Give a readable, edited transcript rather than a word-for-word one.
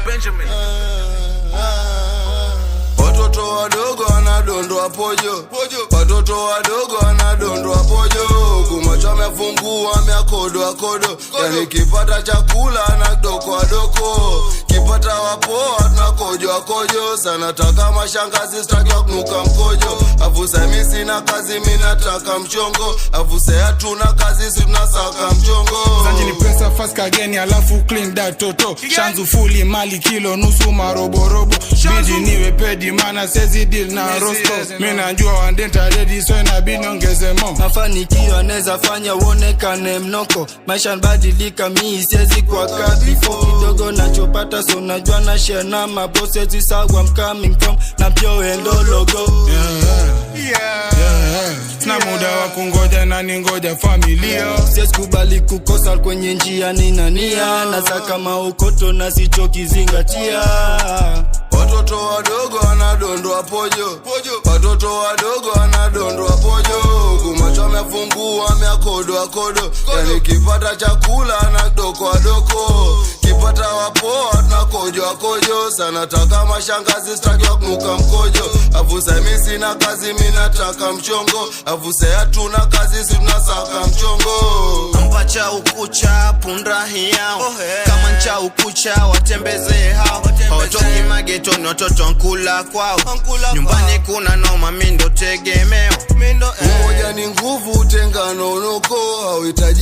Benjamin. Watoto wadogo wanadondoa pojo, watoto wadogo wanadondoa pojo. Kumacho amefungua ameakodoa kodo, yani kipata chakula anadoko doko, kipata wapoa tunakojoa kojo. Sana taka mashangazi sitaki kunuka mkojo, afuse mimi sina kazi mimi nataka mchongo, afuse hatuna kazi sisi tunasaka mchongo. Zanji ni pesa fast kageni alafu clean that toto, shanzu fully mali kilo nusu maroborobo, bidi niwe pedi mana sezi deal na rosto. Mimi najua wandenta ready so inabidi ongeze mo. Mafanikio anaweza fanya uonekane mnoko, maisha badilika mimi siwezi kwa before. Kidogo nachopata so najua na share na mabosses sawa I'm coming from na pio endo logo. Na muda wa kungoja na ningoja familia, siwezi kubali kukosa kwenye njia ninania, na saka maukoto na sichoki zingatia. Watoto wadogo wanadondoa pojo, watoto wadogo wanadondoa pojo. Kumacho amefungua ameakodoa kodo, yani kipata chakula anadoko doko, kipata wapoa tunakojoa kojo. Sana taka mashangazi sitaki kunuka mkojo, afuse mimi sina kazi mimi nataka mchongo, afuse hatuna kazi sisi tunasaka mchongo. Mpacha ukucha punda hiao, kama ncha ukucha watembeze hao. Hawatoki magetoni watoto nkula kwao, nyumbani kuna noma mindo tegemeo. Umoja ni nguvu utengano unoko, hauhitaji